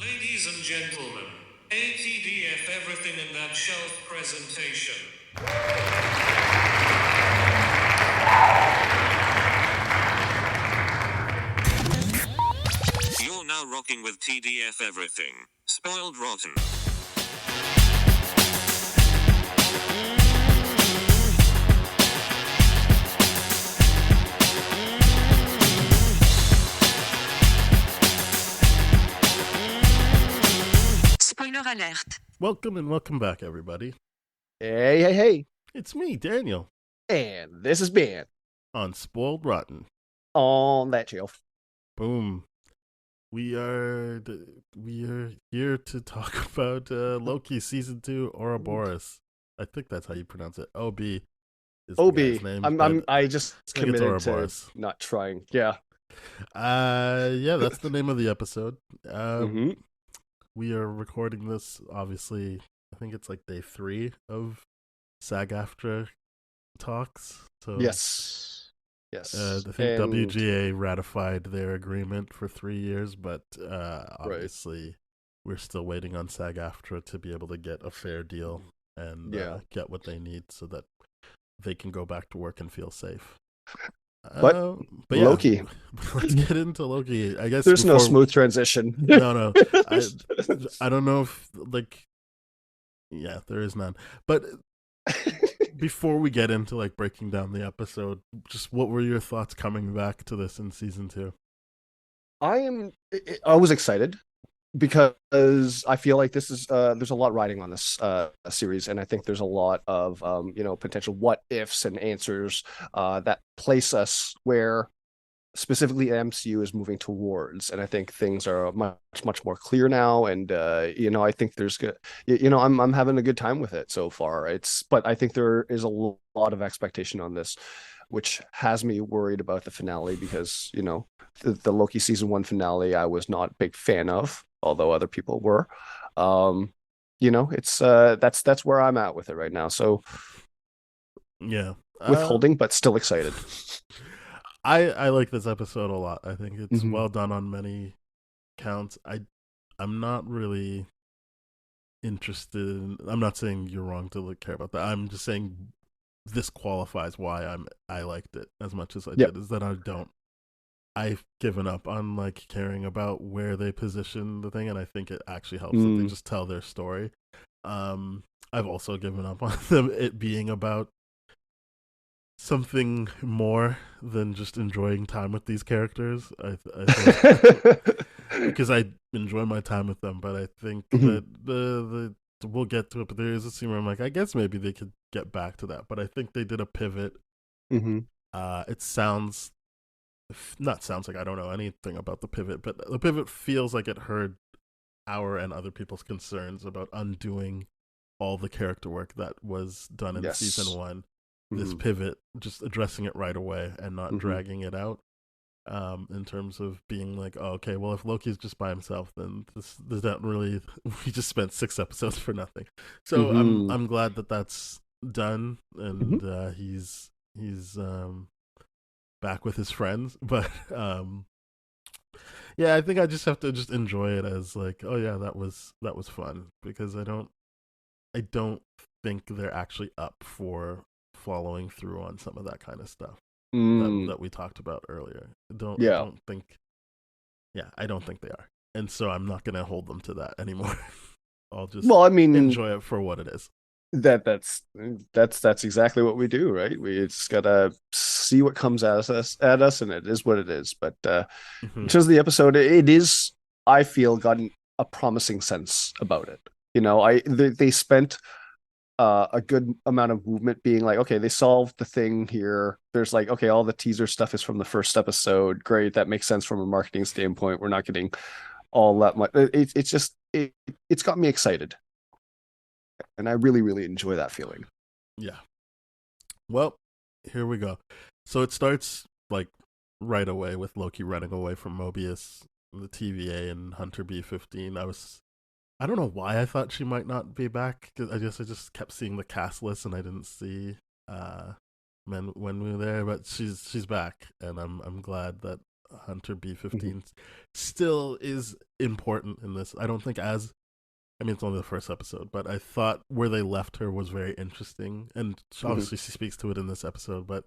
Ladies and gentlemen, ATDF everything in that shelf presentation. You're now rocking with TDF everything. Spoiled rotten. Spoiler alert. Welcome and welcome back, everybody. Hey. It's me, Daniel, And this is Ben on Spoiled Rotten. on that shelf. Boom. We are here to talk about Loki Season 2 Ouroboros. I think that's how you pronounce it. OB is the guy's name. I just I think it's committed to Ouroboros. not trying. Yeah. Yeah, that's the name of the episode. Mhm. We are recording this, obviously, I think it's like day 3 of SAG-AFTRA talks. So Yes. I think WGA ratified their agreement for 3 years, but obviously we're still waiting on SAG-AFTRA to be able to get a fair deal and get what they need so that they can go back to work and feel safe. But yeah, Loki. let's get into Loki. I guess There's no smooth transition. No. I don't know if there is none. But before we get into like breaking down the episode, just what were your thoughts coming back to this in season 2? I was excited because I feel like this is there's a lot riding on this series, and I think there's a lot of potential what ifs and answers that place us where specifically MCU is moving towards, and I think things are much more clear now, and I think there's good, I'm having a good time with it so far. But I think there is a lot of expectation on this, which has me worried about the finale because the Loki season 1 finale I was not a big fan of, although other people were. It's that's where I'm at with it right now. So yeah, withholding, but still excited. I like this episode a lot. I think it's well done on many counts. I'm not really interested. I'm not saying you're wrong to care about that. I'm just saying this qualifies why I liked it as much as I did. Is that I've given up on like caring about where they position the thing, and I think it actually helps that they just tell their story. I've also given up on it being about something more than just enjoying time with these characters. I think, because I enjoy my time with them, but I think that the we'll get to it. But there is a scene where I'm like, I guess maybe they could get back to that. But I think they did a pivot. It sounds like I don't know anything about the pivot, but the pivot feels like it heard our and other people's concerns about undoing all the character work that was done in season 1. This pivot, just addressing it right away and not dragging it out, in terms of being like, oh, okay, well, if Loki's just by himself, then there's not really, we just spent 6 episodes for nothing. So I'm glad that that's done, and he's back with his friends. But yeah, I think I just have to just enjoy it as like, oh yeah, that was fun, because I don't think they're actually up for following through on some of that kind of stuff that we talked about earlier. I don't think they are, and so I'm not gonna hold them to that anymore. I'll just enjoy it for what it is. That's exactly what we do, right? We just gotta see what comes at us, and it is what it is. But in terms of the episode, it is, I feel, gotten a promising sense about it. They spent a good amount of movement being like, okay, they solved the thing here. There's like, okay, all the teaser stuff is from the first episode. Great, that makes sense from a marketing standpoint. We're not getting all that much. It's got me excited, and I really, really enjoy that feeling. Yeah. Well, here we go. So it starts like right away with Loki running away from Mobius, the TVA, and Hunter B-15. I don't know why I thought she might not be back, because I just kept seeing the cast list and I didn't see when we were there. But she's back, and I'm glad that Hunter B-15 still is important in this. I don't think as I mean, it's only the first episode, but I thought where they left her was very interesting, and obviously she speaks to it in this episode. But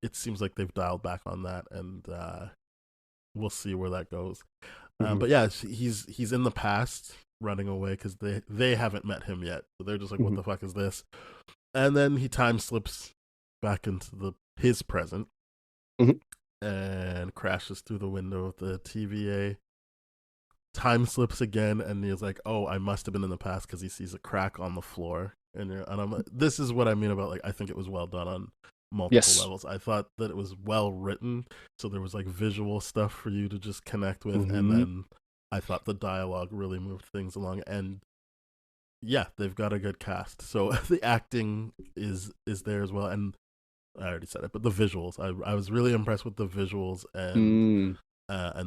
it seems like they've dialed back on that, and we'll see where that goes. But yeah, he's in the past, running away because they haven't met him yet, so they're just like, "What the fuck is this?" And then he time slips back into his present and crashes through the window of the TVA. Time slips again, and he's like, "Oh, I must have been in the past," because he sees a crack on the floor, and I'm like, this is what I mean about, like, I think it was well done on multiple levels. I thought that it was well written, so there was like visual stuff for you to just connect with, and then I thought the dialogue really moved things along, and yeah, they've got a good cast, so the acting is there as well, and I already said it, but the visuals, I was really impressed with the visuals and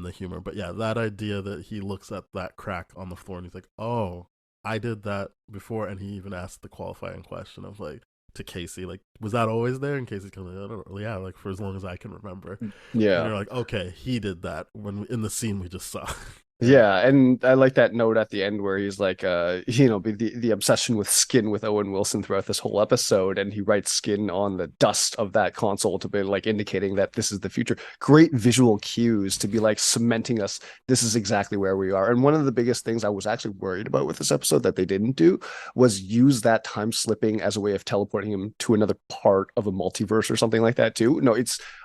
the humor. But yeah, that idea that he looks at that crack on the floor and he's like, "Oh, I did that before," and he even asked the qualifying question of, like, to Casey, like, "Was that always there?" And Casey's kind of like, "I don't know, yeah, like, for as long as I can remember." Yeah, and you're like, okay, he did that in the scene we just saw. Yeah, and I like that note at the end where he's like, the obsession with skin with Owen Wilson throughout this whole episode, and he writes skin on the dust of that console to be like indicating that this is the future. Great visual cues to be like cementing us. This is exactly where we are. And one of the biggest things I was actually worried about with this episode that they didn't do was use that time slipping as a way of teleporting him to another part of a multiverse or something like that too. No,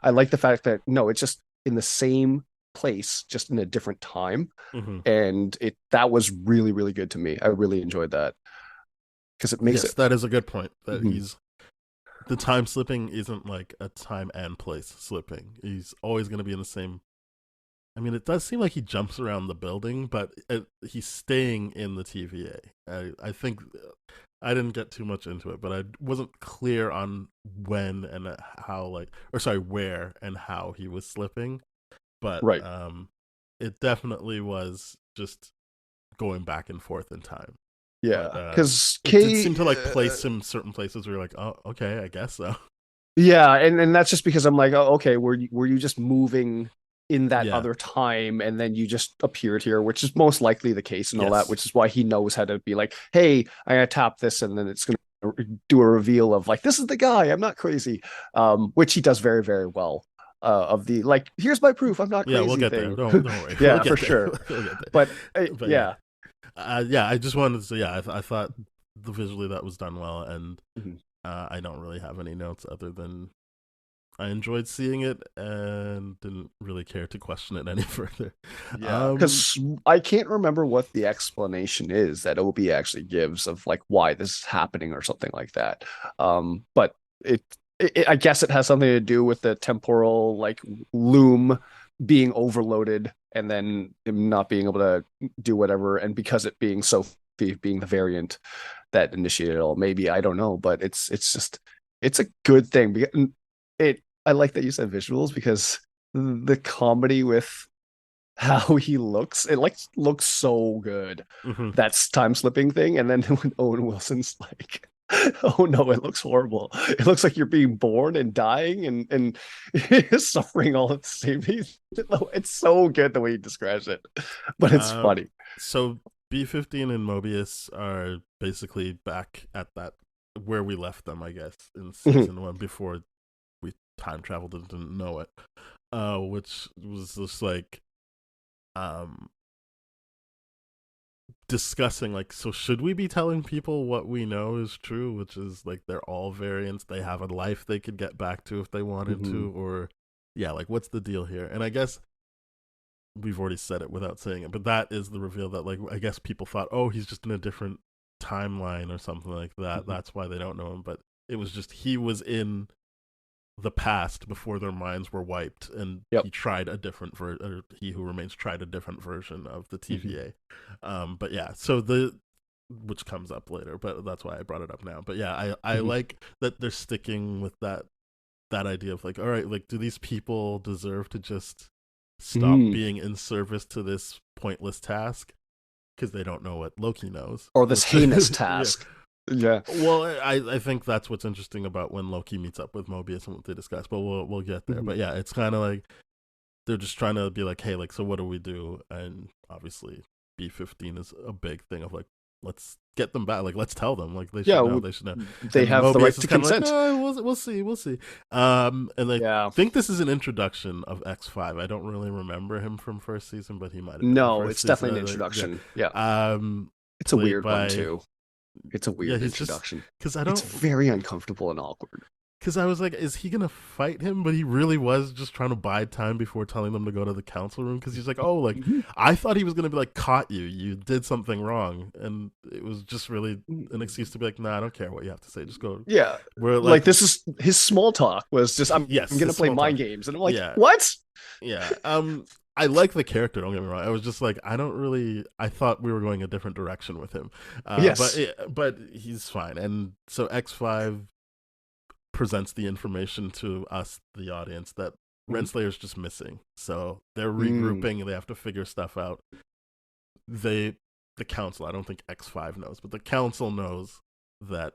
I like the fact that it's just in the same place, just in a different time, and that was really, really good to me. I really enjoyed that because it makes that is a good point, that the time slipping isn't like a time and place slipping. He's always going to be in the same. I mean, it does seem like he jumps around the building, but he's staying in the TVA. I think I didn't get too much into it, but I wasn't clear on when and how, where and how he was slipping. But it definitely was just going back and forth in time. Yeah, because it did seem to like place him certain places where you're like, "Oh, okay, I guess so." Yeah, and that's just because I'm like, "Oh, okay, were you just moving in that other time, and then you just appeared here," which is most likely the case and all that, which is why he knows how to be like, "Hey, I gotta tap this," and then it's gonna do a reveal of like, "This is the guy. I'm not crazy," which he does very, very well. Of the like, "Here's my proof, I'm not crazy." Yeah, we'll get thing. there. Don't worry. Yeah, for sure. But yeah, I just wanted to say, I thought visually that was done well, and I don't really have any notes other than I enjoyed seeing it and didn't really care to question it any further. Yeah, because I can't remember what the explanation is that Obi actually gives of like why this is happening or something like that. But I guess it has something to do with the temporal like loom being overloaded and then not being able to do whatever, and because it being being the variant that initiated it all. Maybe, I don't know, but it's a good thing. I like that you said visuals, because the comedy with how he looks, it like looks so good. That's time slipping thing, and then when Owen Wilson's like, "Oh no, it looks horrible. It looks like you're being born and dying and suffering all at the same time." It's so good the way he describes it, but it's funny. So B-15 and Mobius are basically back at that where we left them, I guess, in season 1 before we time traveled and didn't know it, which was just like discussing like, so should we be telling people what we know is true, which is like they're all variants, they have a life they could get back to if they wanted to, or like, what's the deal here? And I guess we've already said it without saying it, but that is the reveal that, like, I guess people thought, oh, he's just in a different timeline or something like that, that's why they don't know him. But it was just he was in the past before their minds were wiped, and he tried a different or He Who Remains tried a different version of the TVA. But yeah, so which comes up later, but that's why I brought it up now. But yeah, I like that they're sticking with that idea of like, all right, like, do these people deserve to just stop being in service to this pointless task because they don't know what Loki knows, or this heinous task? Yeah. Well, I think that's what's interesting about when Loki meets up with Mobius and what they discuss, but we'll get there. But yeah, it's kind of like, they're just trying to be like, hey, like, so what do we do? And obviously B15 is a big thing of like, let's get them back. Like, let's tell them. Like, they should Yeah, know. They should know. they And have the right Mobius is to kind of like, consent. no, we'll see, we'll see. And I Yeah. think this is an introduction of X5. I don't really remember him from first season, but he might have been No, in it's first definitely an season. introduction. Yeah. It's a Played weird by- one too. It's a weird he's just- introduction. Because I It's don't, very uncomfortable and awkward. because I was like, is he gonna fight him? But he really was just trying to buy time before telling them to go to the council room. Because he's like, oh, like I thought he was gonna be like, caught you, you did something wrong, and it was just really an excuse to be like, nah, I don't care what you have to say, just go. Yeah. We're Like this is his small talk was just I'm Yes, gonna his play small mind talk. games. And I'm like, Yeah. what? Yeah. I like the character, don't get me wrong. I was just like, I thought we were going a different direction with him. Yes. But he's fine. And so X5 presents the information to us, the audience, that Renslayer's just missing. So they're regrouping, they have to figure stuff out. The council, I don't think X5 knows, but the council knows that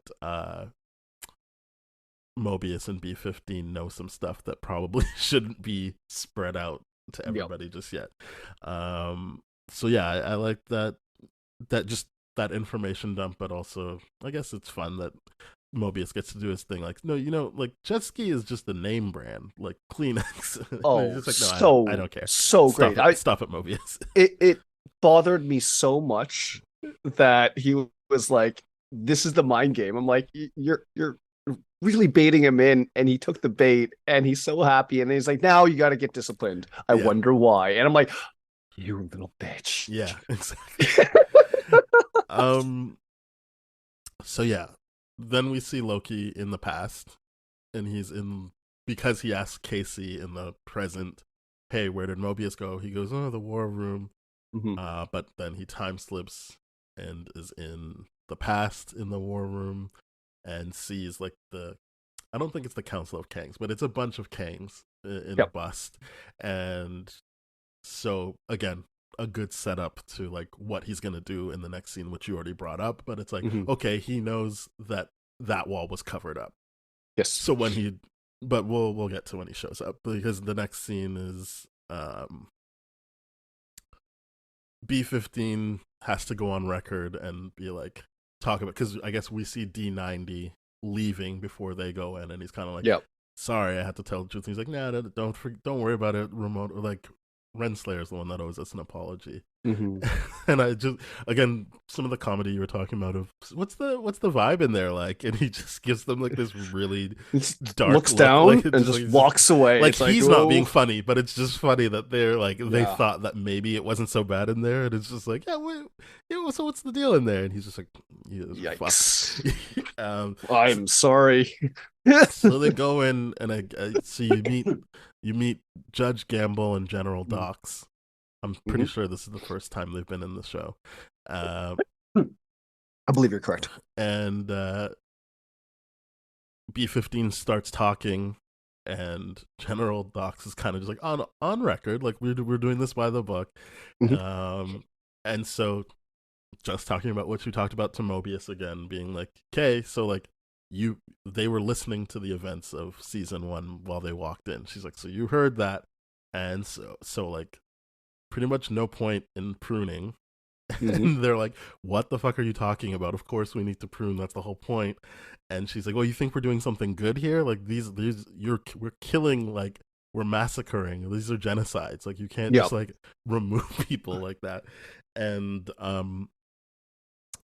Mobius and B15 know some stuff that probably shouldn't be spread out to everybody just yet. So yeah, I like that just that information dump, but also I guess it's fun that Mobius gets to do his thing. Like, no, like jet ski is just a name brand, like Kleenex. Oh, just like, no, so I don't care. So Stop great. Stop it, Mobius. It bothered me so much that he was like, "This is the mind game." I'm like, "You're really baiting him in," and he took the bait, and he's so happy, and he's like, "Now you got to get disciplined." I wonder why, and I'm like, "You little bitch." Yeah, exactly. So yeah, then we see Loki in the past, and because he asked Casey in the present, hey, where did Mobius go? He goes, oh, the war room. But then he time slips and is in the past in the war room and sees like I don't think it's the Council of Kangs, but it's a bunch of Kangs in a bust. And so again, a good setup to like what he's gonna do in the next scene, which you already brought up. But it's like, okay, he knows that wall was covered up. Yes. So but we'll get to when he shows up, because the next scene is B15 has to go on record and be like, talk about, because I guess we see D90 leaving before they go in, and he's kind of like, sorry, I had to tell the truth. And he's like, nah, don't worry about it. Remote, like Renslayer's the one that owes us an apology. And I just, again, some of the comedy you were talking about of what's the vibe in there like, and he just gives them like this really dark looks look, down like, and just like, walks away. Like, it's he's like, not being funny, but it's just funny that they're like, they Yeah. thought that maybe it wasn't so bad in there, and it's just like, so what's the deal in there? And he's just like, Yikes. fuck. I'm sorry. So they go in, and so you meet Judge Gamble and General Dox. I'm pretty sure this is the first time they've been in the show. I believe you're correct. And B15 starts talking, and General Dox is kind of just like on record, like we're doing this by the book. And so just talking about what you talked about to Mobius again, being like, okay, so like they were listening to the events of season 1 while they walked in. She's like, so you heard that, and so like pretty much no point in pruning. And they're like, what the fuck are you talking about? Of course we need to prune, that's the whole point. And she's like, well, you think we're doing something good here? Like we're killing, like we're massacring, these are genocides, like you can't just like remove people like that. And the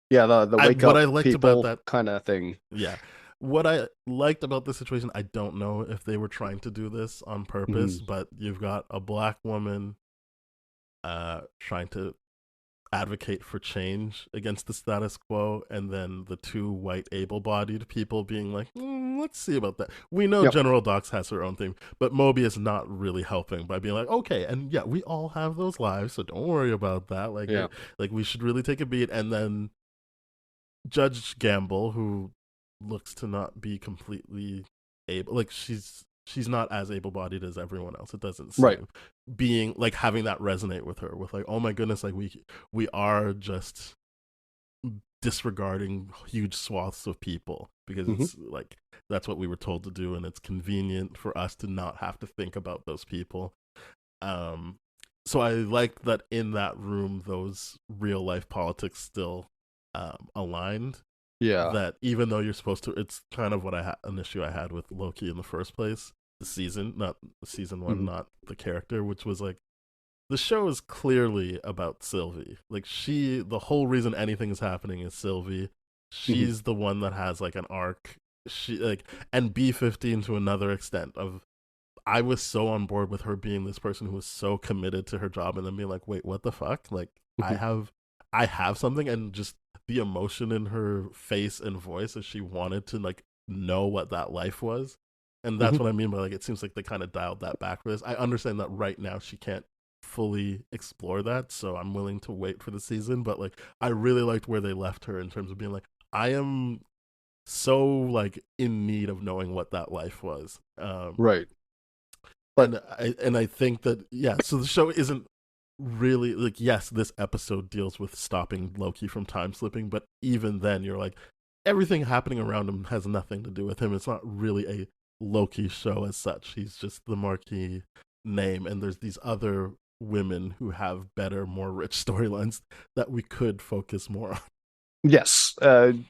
wake up what I liked people about that kind of thing. Yeah. What I liked about this situation, I don't know if they were trying to do this on purpose, but you've got a black woman trying to advocate for change against the status quo, and then the two white able-bodied people being like, let's see about that. We know General Dox has her own thing, but Mobius not really helping by being like, okay, and yeah, we all have those lives, so don't worry about that. Like we should really take a beat. And then Judge Gamble, who looks to not be completely able, like she's not as able-bodied as everyone else, it doesn't seem, being like having that resonate with her, with like, oh my goodness, like we are just disregarding huge swaths of people because it's like that's what we were told to do, and it's convenient for us to not have to think about those people. Um, so I like that in that room, those real life politics still aligned. Yeah. That even though you're supposed to, it's kind of what an issue I had with Loki in the first place. The season, not season one, Mhm. not the character, which was like the show is clearly about Sylvie. Like the whole reason anything is happening is Sylvie. Mhm. She's the one that has like an arc. She like and B15 to another extent of I was so on board with her being this person who was so committed to her job and then being like, wait, what the fuck? Like I Mhm. have I have something and just the emotion in her face and voice as she wanted to like know what that life was. And that's Mhm. what I mean by like it seems like they kind of dialed that back for this. I understand that right now she can't fully explore that, so I'm willing to wait for the season, but like I really liked where they left her in terms of being like I am so like in need of knowing what that life was. Right. But And I think that yeah, so the show isn't really like yes, this episode deals with stopping Loki from time slipping, but even then you're like everything happening around him has nothing to do with him. It's not really a Loki show as such. He's just the marquee name, and there's these other women who have better, more rich storylines that we could focus more on. yes, one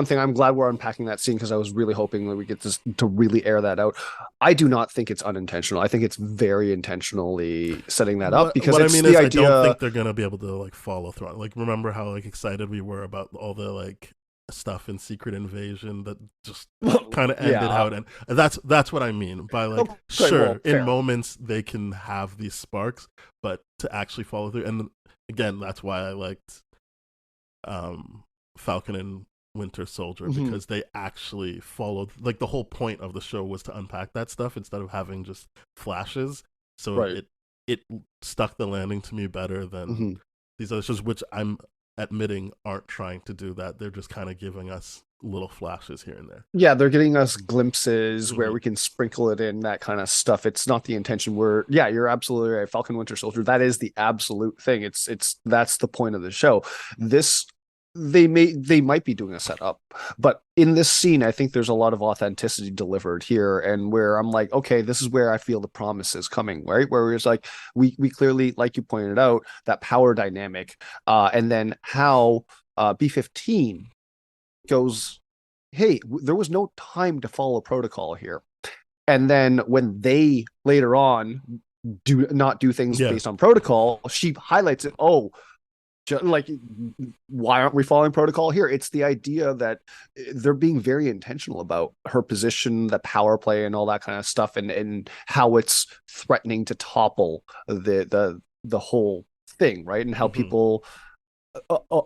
thing I'm glad we're unpacking that scene because I was really hoping that we get this to really air that out. I do not think it's unintentional. I think it's very intentionally setting that up because What I it's mean the is I don't idea. think they're gonna be able to like follow through. Like remember how like excited we were about all the like stuff in Secret Invasion that just kind of ended Yeah. how it ended. And that's what I mean by like Okay. sure Well, in fair. moments they can have these sparks, but to actually follow through. And again, that's why I liked um, Falcon and Winter Soldier Mhm. because they actually followed like the whole point of the show was to unpack that stuff instead of having just flashes. So Right. it stuck the landing to me better than Mhm. these other shows, which I'm admitting aren't trying to do that. They're just kind of giving us little flashes here and there. Yeah, they're getting us glimpses where Mm-hmm. we can sprinkle it in, that kind of stuff. It's not the intention. Yeah, you're absolutely right. Falcon Winter Soldier, that is the absolute thing. That's the point of the show. This they might be doing a setup, but in this scene, I think there's a lot of authenticity delivered here, and where I'm like, okay, this is where I feel the promise is coming, right? Where it's like we clearly, like you pointed out, that power dynamic, and then how B15 goes, hey, there was no time to follow protocol here. And then when they later on do not do things Yeah. based on protocol, she highlights it. Oh, like, why aren't we following protocol here? It's the idea that they're being very intentional about her position, the power play, and all that kind of stuff, and how it's threatening to topple the whole thing, right? And how Mm-hmm. people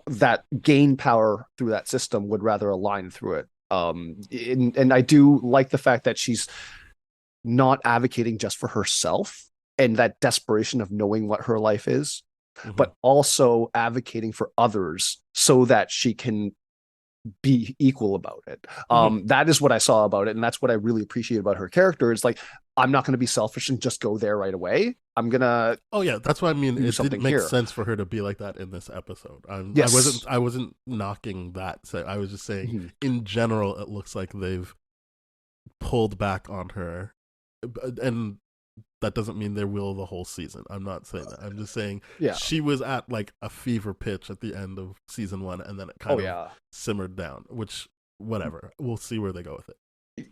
that gain power through that system would rather align through it. And I do like the fact that she's not advocating just for herself and that desperation of knowing what her life is, Mm-hmm. but also advocating for others so that she can be equal about it. Mm-hmm. That is what I saw about it, and that's what I really appreciate about her character. Is like, I'm not going to be selfish and just go there right away. I'm gonna Oh yeah, that's what I mean. do It didn't something make here. sense for her to be like that in this episode. Yes. I wasn't knocking that. So I was just saying, Mhm. in general, it looks like they've pulled back on her, and that doesn't mean they will the whole season. I'm not saying that. I'm just saying Yeah. she was at like a fever pitch at the end of season one, and then it Oh kind of yeah. simmered down. Which whatever, we'll see where they go with it.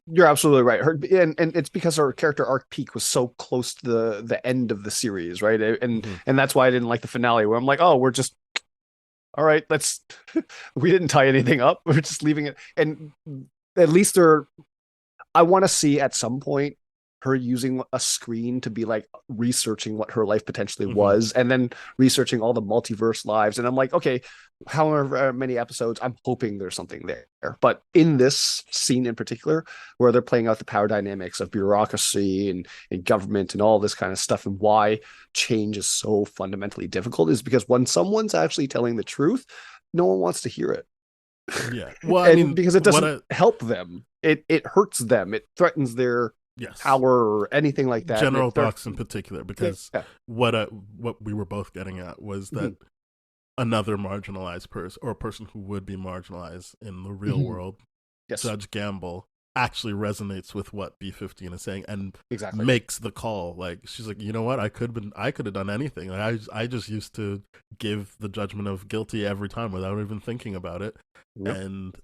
You're absolutely right. And it's because her character arc peak was so close to the end of the series, right? Mm-hmm. And that's why I didn't like the finale, where I'm like, oh, we're just all right. Let's we didn't tie anything up. We're just leaving it. And at least they're I want to see at some point her using a screen to be like researching what her life potentially Mm-hmm. was, and then researching all the multiverse lives. And I'm like, okay, however many episodes, I'm hoping there's something there. But in this scene in particular, where they're playing out the power dynamics of bureaucracy and government and all this kind of stuff, and why change is so fundamentally difficult, is because when someone's actually telling the truth, no one wants to hear it. Yeah. Well, I And mean, because it what doesn't I help them, it hurts them, it threatens their yes, power or anything like that, and General it Docs in particular, because yeah. what we were both getting at was that Mhm. another marginalized person or a person who would be marginalized in the real Mhm. world, Yes. Judge Gamble. actually resonates with what B15 is saying and Exactly. makes the call. Like she's like, you know what, I could have done anything. Like I just used to give the judgment of guilty every time without even thinking about it. Yep. And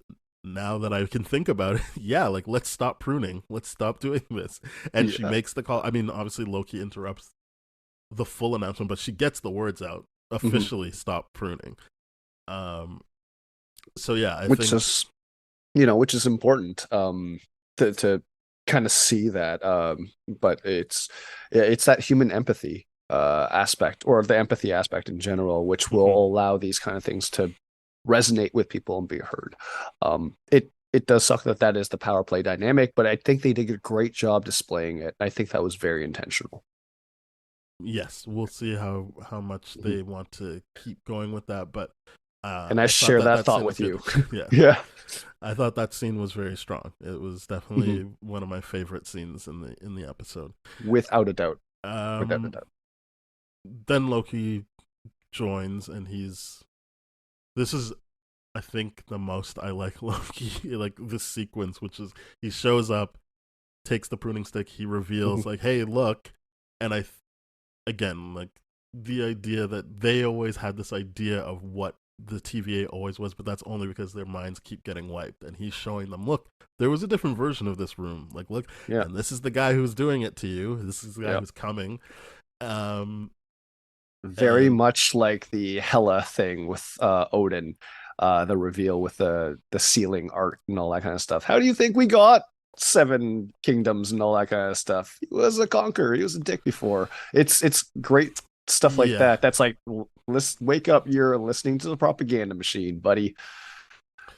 now that I can think about it, yeah, like let's stop pruning, let's stop doing this. And she Yeah. makes the call. I mean, obviously Loki interrupts the full announcement, but she gets the words out Mhm. officially. Stop pruning. Um, so yeah, I Which think is, which is important, to kind of see that. But it's that human empathy aspect, or the empathy aspect in general, which will mhm. allow these kind of things to resonate with people and be heard. It does suck that that is the power play dynamic, but I think they did a great job displaying it. I think that was very intentional. Yes, we'll see how much Mhm. they want to keep going with that. But And I I thought share that that that thought scene was with good. you. Yeah, Yeah. I thought that scene was very strong. It was Mhm. definitely one of my favorite scenes in the episode. Without a doubt. Without a Um, doubt. then Loki joins, and he's this is I think the most I like Loki, like this sequence, which is he shows up, takes the pruning stick, he Mhm. reveals like, "Hey, look," and again, like the idea that they always had this idea of what the TVA always was, but that's only because their minds keep getting wiped. And he's showing them, look, there was a different version of this room. Like, look, Yeah. and this is the guy who's doing it to you. This is the guy Yeah. who's coming. Um, Very and much like the Hela thing with Odin, the reveal with the ceiling art and all that kind of stuff. How do you think we got seven kingdoms and all that kind of stuff? He was a conqueror. He was a dick before. It's great stuff like yeah, that. That's like, listen, wake up! You're listening to the propaganda machine, buddy.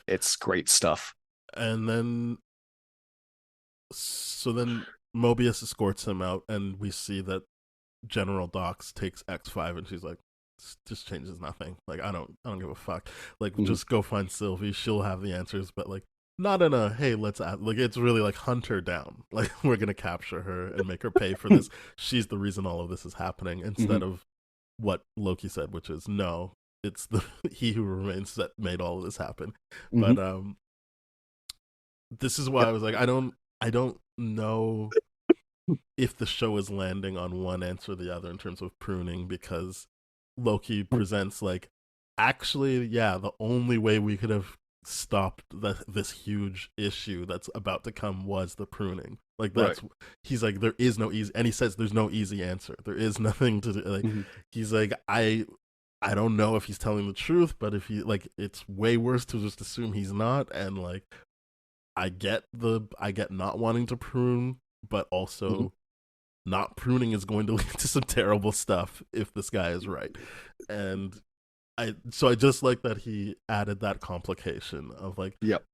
It's great stuff. and then so then Mobius escorts him out, and we see that General Docs takes X5, and she's like, "This just changes nothing. Like I don't give a fuck. Like Mhm. just go find Sylvie. She'll have the answers." But like not in a hey let's add, like it's really like hunt her down. Like we're gonna capture her and make her pay for this. She's the reason all of this is happening instead Mhm. of what Loki said, which is no. It's the he who remains that made all of this happen. But Mhm. this is why I Yep. was like, I don't know if the show is landing on one answer or the other in terms of pruning, because Loki presents like, actually, yeah, the only way we could have stopped this huge issue that's about to come was the pruning. Like Right. that's he's like there is no easy, and he says there's no easy answer. There is nothing to do. Like Mhm. he's like I don't know if he's telling the truth, but if he like it's way worse to just assume he's not, and like I get not wanting to prune, but Mhm. also not pruning is going to lead to some terrible stuff if this guy is right. And I just like that he added that complication of like Yep.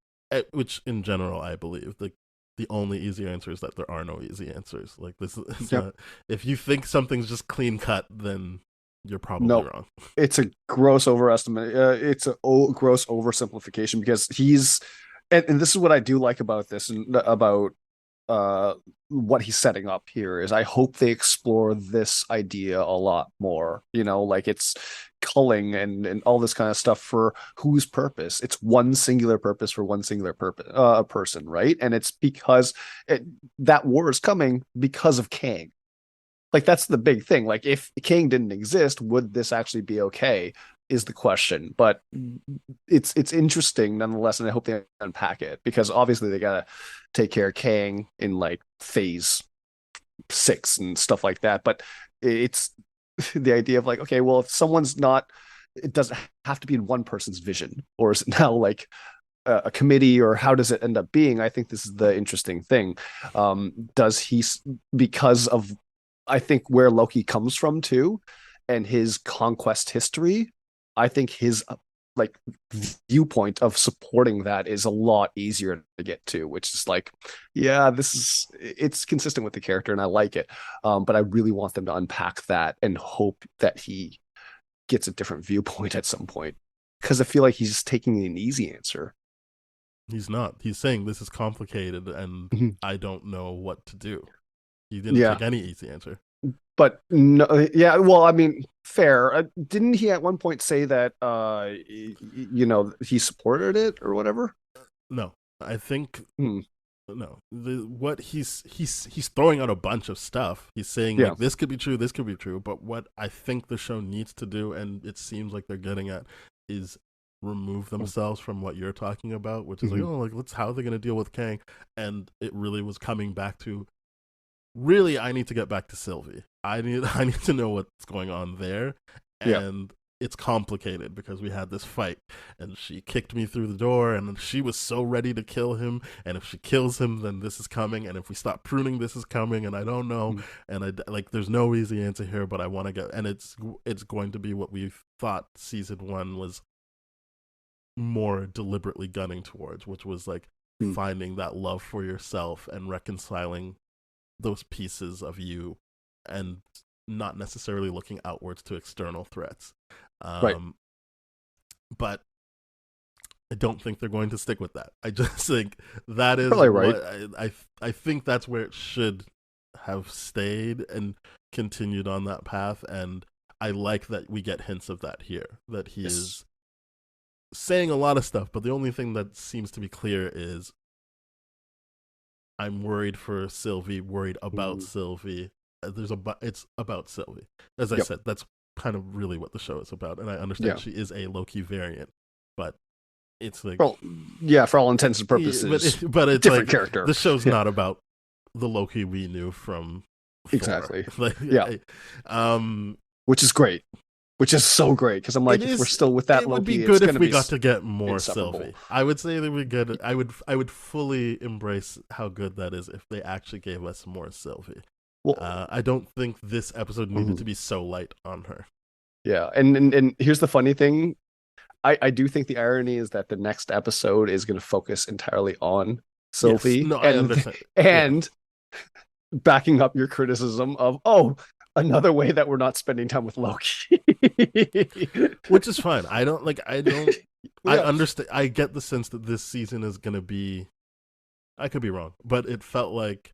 which in general I believe the only easy answer is that there are no easy answers. Like this is Yep. not, if you think something's just clean cut, then you're probably No, wrong. it's a gross overestimate. It's a gross oversimplification because and this is what I do like about this and about uh what he's setting up here is I hope they explore this idea a lot more. Like it's culling and all this kind of stuff for whose purpose. It's one singular purpose for one singular purpose, person, right? And it's because that war is coming because of Kang. Like that's the big thing. Like if King didn't exist, would this actually be okay? Is the question. But it's interesting nonetheless, and I hope they unpack it because obviously they gotta take care of Kang in like phase 6 and stuff like that. But it's the idea of like, okay, well, if someone's not, it doesn't have to be in one person's vision, or is it now like a committee, or how does it end up being? I think this is the interesting thing. Does he, because of, I think where Loki comes from too, and his conquest history, I think his like viewpoint of supporting that is a lot easier to get to, which is like, yeah, it's consistent with the character and I like it. But I really want them to unpack that and hope that he gets a different viewpoint at some point. Because I feel like he's just taking an easy answer. He's not. He's saying this is complicated and Mhm. I don't know what to do. He didn't Yeah. take any easy answer. But no, yeah, well, I mean, fair. Didn't he at one point say that he supported it or whatever? No, I think Hmm. no, what he's throwing out a bunch of stuff. He's saying Yeah. like this could be true, this could be true, but what I think the show needs to do, and it seems like they're getting at, is remove themselves from what you're talking about, which is like, oh, like let's how are they going to deal with Kang, and it really was coming back to, really, I need to get back to Sylvie. I need to know what's going on there, and it's complicated because we had this fight and she kicked me through the door and she was so ready to kill him, and if she kills him then this is coming, and if we stop pruning this is coming, and I don't know, and I like there's no easy answer here, but I want to get, and it's going to be what we thought season 1 was more deliberately gunning towards, which was like finding that love for yourself and reconciling those pieces of you and not necessarily looking outwards to external threats. Right. But I don't think they're going to stick with that. I just think that is probably right. I think that's where it should have stayed and continued on that path, and I like that we get hints of that here, that he is saying a lot of stuff, but the only thing that seems to be clear is I'm worried for Sylvie, worried about Sylvie. It's about Sylvie. As I said, that's kind of really what the show is about, and I understand she is a Loki variant, but it's like, well, for all intents and purposes, but it's different like character. The show's not about the Loki we knew from exactly. Like, which is great. Which is so great, because I'm like, if we're still with that it Loki, would be good if we got to get more insufferable. Sylvie. I would say that we get. I would fully embrace how good that is if they actually gave us more Sylvie. Well, I don't think this episode needed to be so light on her. Yeah, and here's the funny thing. I do think the irony is that the next episode is going to focus entirely on Sylvie. Yes. No, I understand. And backing up your criticism of, another way that we're not spending time with Loki. Which is fine. I understand. I get the sense that this season is going to be, I could be wrong, but it felt like,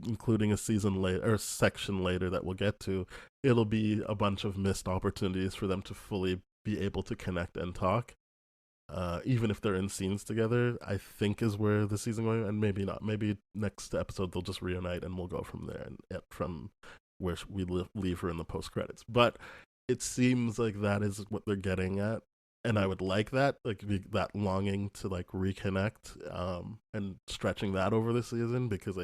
including a season later or a section later that we'll get to, it'll be a bunch of missed opportunities for them to fully be able to connect and talk. Even if they're in scenes together, I think is where the season going, and maybe not. Maybe next episode they'll just reunite and we'll go from there, and from where we leave her in the post credits. But it seems like that is what they're getting at, and I would like that, like that longing to like reconnect, and stretching that over the season, because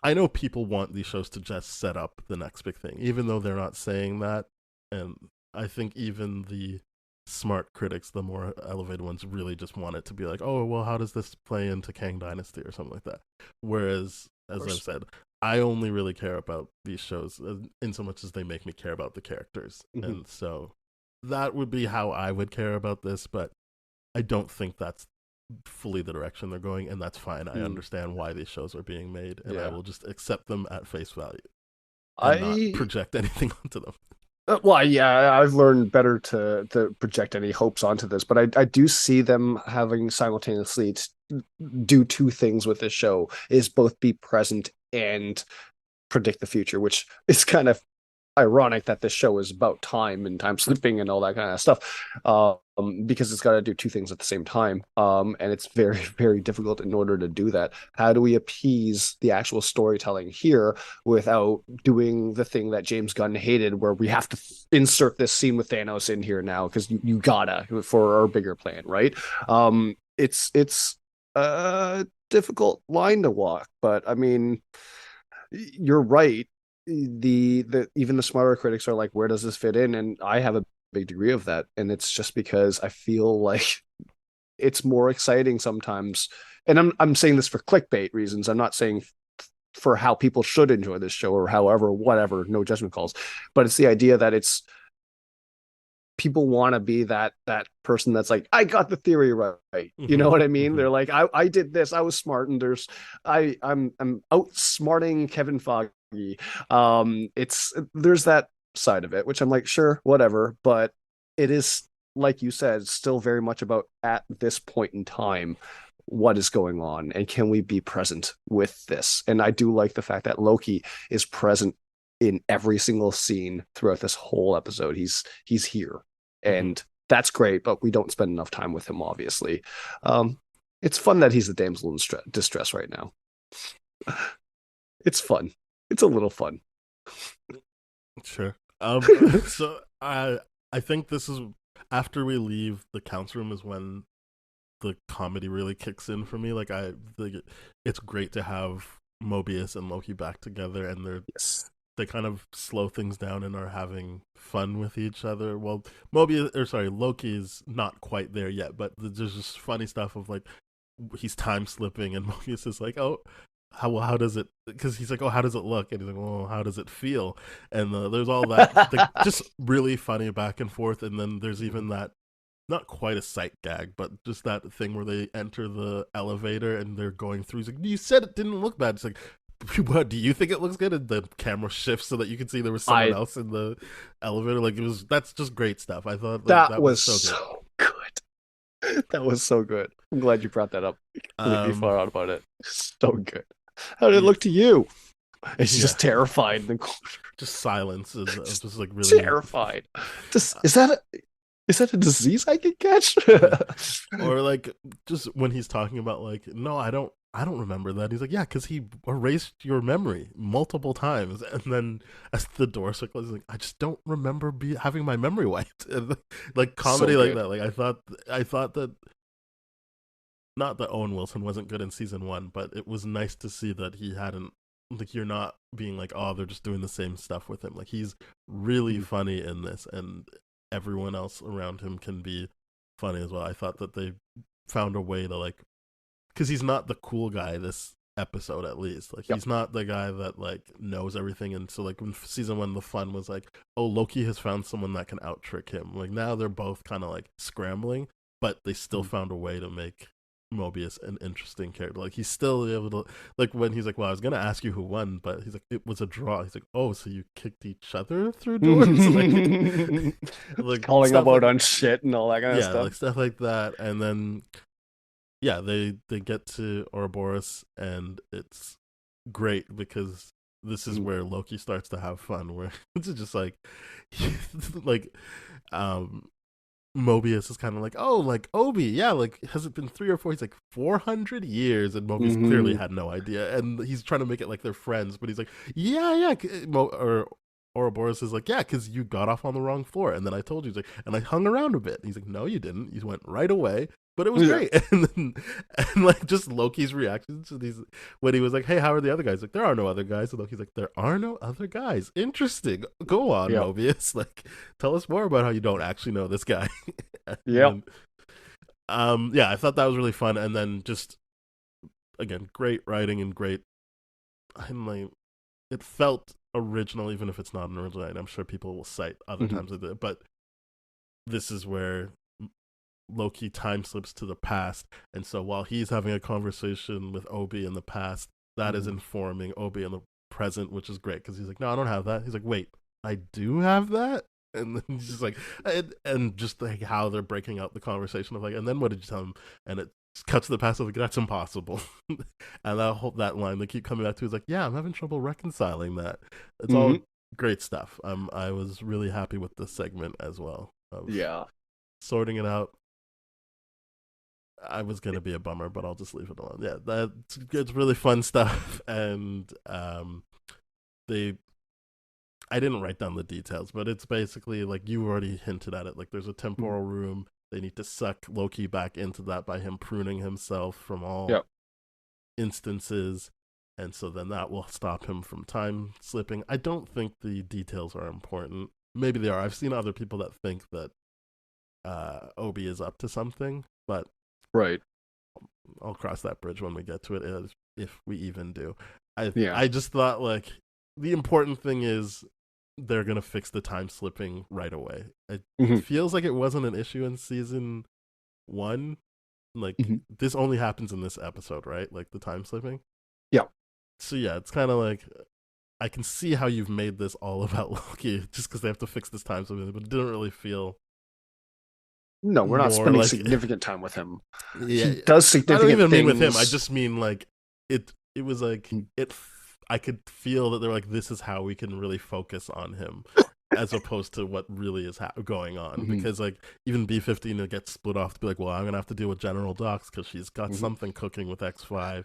I know people want these shows to just set up the next big thing, even though they're not saying that, and I think even the smart critics, the more elevated ones, really just want it to be like, oh, well, how does this play into Kang Dynasty or something like that? Whereas, as I've said, I only really care about these shows in so much as they make me care about the characters. And so that would be how I would care about this, but I don't think that's fully the direction they're going, and that's fine. I understand why these shows are being made, and I will just accept them at face value and not project anything onto them. Well, yeah, I've learned better to project any hopes onto this, but I do see them having simultaneously do two things with this show, is both be present and predict the future, which is kind of ironic that this show is about time and time slipping and all that kind of stuff, because it's got to do two things at the same time, and it's very, very difficult in order to do that. How do we appease the actual storytelling here without doing the thing that James Gunn hated, where we have to insert this scene with Thanos in here now because you gotta for our bigger plan, right? It's a difficult line to walk, but I mean, you're right. The even the smarter critics are like, where does this fit in? And I have a big degree of that, and it's just because I feel like it's more exciting sometimes, and I'm saying this for clickbait reasons. I'm not saying for how people should enjoy this show or however, whatever, no judgment calls, but it's the idea that it's people want to be that person that's like, I got the theory right. You know what I mean? They're like, I did this, I was smart, and I'm outsmarting Kevin Feige. There's that side of it, which I'm like, sure, whatever, but it is, like you said, still very much about, at this point in time, what is going on and can we be present with this. And I do like the fact that Loki is present in every single scene throughout this whole episode. He's here, and that's great, but we don't spend enough time with him, obviously. It's fun that he's the damsel in distress right now. It's fun. It's a little fun. Sure. So I think this is after we leave the counts room is when the comedy really kicks in for me. Like I think it's great to have Mobius and Loki back together, and Yes. they kind of slow things down and are having fun with each other. Well, Loki is not quite there yet, but there's just funny stuff of like he's time slipping, and Mobius is like, oh. How does it? Because he's like, oh, how does it look? And he's like, well, how does it feel? And there's all that, just really funny back and forth. And then there's even that, not quite a sight gag, but just that thing where they enter the elevator and they're going through. He's like, you said it didn't look bad. It's like, what, do you think it looks good? And the camera shifts so that you can see there was someone else in the elevator. Like that's just great stuff. I thought that was so good. That was so good. I'm glad you brought that up. Completely far out about it. So good. How did it look to you? It's just terrified in the corner. Just silence. Just like really terrified. Is that a disease I can catch? Or like just when he's talking about like, no, I don't remember that. He's like, yeah, because he erased your memory multiple times, and then as the door circles, he's like, I just don't remember having my memory wiped. Like comedy like that. Like I thought that. Not that Owen Wilson wasn't good in season 1, but it was nice to see that he hadn't, like, you're not being like, oh, they're just doing the same stuff with him. Like, he's really funny in this, and everyone else around him can be funny as well. I thought that they found a way to, like, because he's not the cool guy this episode, at least. Like, he's not the guy that, like, knows everything. And so, like, in season 1, the fun was like, oh, Loki has found someone that can out-trick him. Like, now they're both kind of, like, scrambling, but they still found a way to make Mobius an interesting character. Like he's still able to, like when he's like, well, I was gonna ask you who won, but he's like, it was a draw. He's like, oh, so you kicked each other through doors? like calling them out on shit and all that kind of stuff. Yeah, like stuff like that. And then they get to Ouroboros, and it's great because this is where Loki starts to have fun, where it's just like like Mobius is kind of like, oh, like Obi, yeah, like has it been 3 or 4? He's like 400 years, and Mobius clearly had no idea, and he's trying to make it like they're friends, but he's like, yeah, or Ouroboros is like, yeah, because you got off on the wrong floor, and then I told you, he's like, and I hung around a bit. And he's like, no, you didn't. You went right away, but it was great. And like just Loki's reactions to these when he was like, hey, how are the other guys? Like, there are no other guys. And Loki's like, there are no other guys. Interesting. Go on, Mobius. Like, tell us more about how you don't actually know this guy. Yeah, I thought that was really fun. And then just again, great writing and great. I'm like, it felt original, even if it's not an original. I'm sure people will cite other times of it, but this is where Loki time slips to the past, and so while he's having a conversation with Obi in the past, that is informing Obi in the present, which is great because he's like, no, I don't have that. He's like, wait, I do have that. And then he's just like, and just like how they're breaking up the conversation of like, and then what did you tell him? And it cuts to the past of like, that's impossible. And that line they keep coming back to is like, yeah, I'm having trouble reconciling that. It's all great stuff. I was really happy with this segment as well. Sorting it out. I was gonna be a bummer, but I'll just leave it alone. Yeah, it's really fun stuff, and I didn't write down the details, but it's basically like you already hinted at it. Like there's a temporal room. They need to suck Loki back into that by him pruning himself from all instances, and so then that will stop him from time slipping. I don't think the details are important. Maybe they are. I've seen other people that think that Obi is up to something, but I'll cross that bridge when we get to it, if we even do. I just thought like the important thing is they're gonna fix the time slipping right away. It feels like it wasn't an issue in season 1. Like this only happens in this episode, right? Like the time slipping. Yeah. So yeah, it's kind of like I can see how you've made this all about Loki just because they have to fix this time slipping, but it didn't really feel. No, we're not spending significant time with him. Yeah, he does significant. I don't even mean with him. I just mean like it. It was like it. I could feel that they're like, this is how we can really focus on him. as opposed to what really is going on. Because like even B-15 gets split off to be like, well, I'm gonna have to deal with General Docs because she's got something cooking with X5.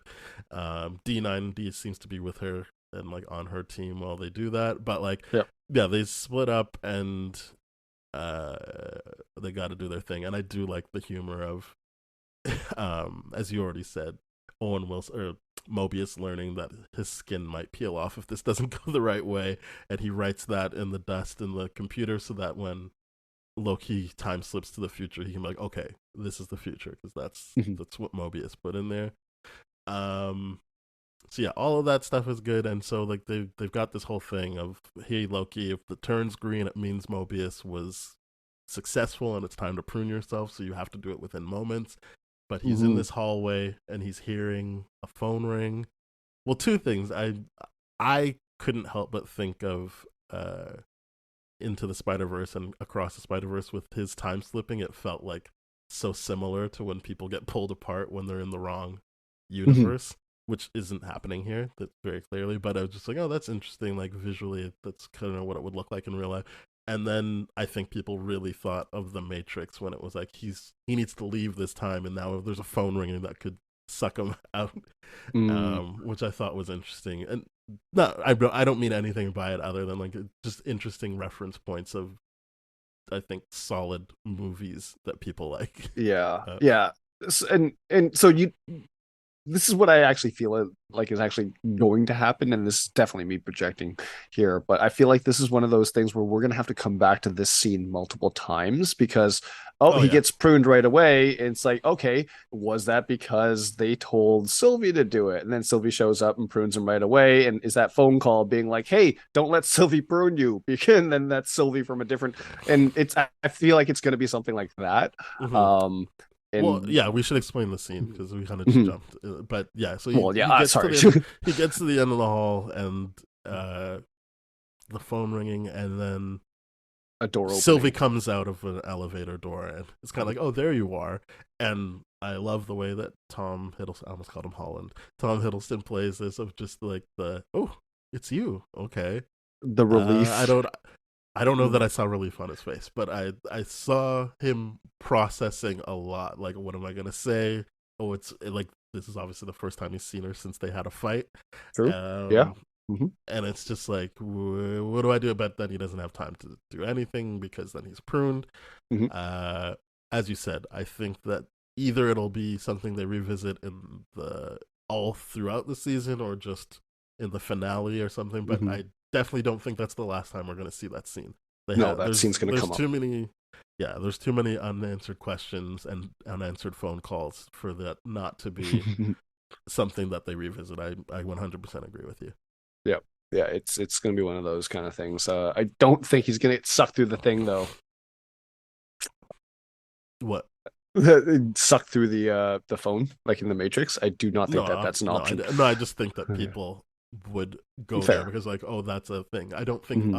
D9D seems to be with her and like on her team while they do that, but like yeah, they split up and they got to do their thing. And I do like the humor of as you already said, Owen Wilson or Mobius learning that his skin might peel off if this doesn't go the right way, and he writes that in the dust in the computer so that when Loki time slips to the future, he can be like, okay, this is the future, because that's what Mobius put in there. So yeah, all of that stuff is good, and so like they've got this whole thing of, hey Loki, if the turn's green, it means Mobius was successful, and it's time to prune yourself, so you have to do it within moments. But he's in this hallway and he's hearing a phone ring. Well, two things. I couldn't help but think of Into the Spider-Verse and Across the Spider-Verse with his time slipping. It felt like so similar to when people get pulled apart when they're in the wrong universe, which isn't happening here. That's very clearly. But I was just like, oh, that's interesting. Like visually, that's kind of what it would look like in real life. And then I think people really thought of the Matrix when it was like he needs to leave this time, and now there's a phone ringing that could suck him out, which I thought was interesting. And I don't mean anything by it other than like just interesting reference points of, I think, solid movies that people like. Yeah. And so this is what I actually feel like is actually going to happen, and this is definitely me projecting here, but I feel like this is one of those things where we're going to have to come back to this scene multiple times because he gets pruned right away, and it's like, okay, was that because they told Sylvie to do it? And then Sylvie shows up and prunes him right away, and is that phone call being like, hey, don't let Sylvie prune you, and then that's Sylvie from a different, and I feel like it's going to be something like that. Well, yeah, we should explain the scene because we kind of just jumped. But yeah, so he gets to the end of the hall and the phone ringing, and then a door opening. Sylvie comes out of an elevator door, and it's kind of like, oh, there you are. And I love the way that Tom Hiddleston, I almost called him Holland, Tom Hiddleston plays this of just like it's you, okay. The relief. I don't know that I saw relief on his face, but I saw him processing a lot. Like, what am I going to say? Oh, it's like, this is obviously the first time he's seen her since they had a fight. True. Yeah. And it's just like, what do I do about that? He doesn't have time to do anything because then he's pruned. As you said, I think that either it'll be something they revisit in all throughout the season or just in the finale or something, but I definitely don't think that's the last time we're going to see that scene. That scene's going to come up. There's too many unanswered questions and unanswered phone calls for that not to be something that they revisit. I 100% agree with you. Yeah, it's going to be one of those kind of things. I don't think he's going to get sucked through the thing, though. What? Sucked through the phone, like in the Matrix. I do not think that's an option. I just think that people would go there because like, oh, that's a thing. I don't think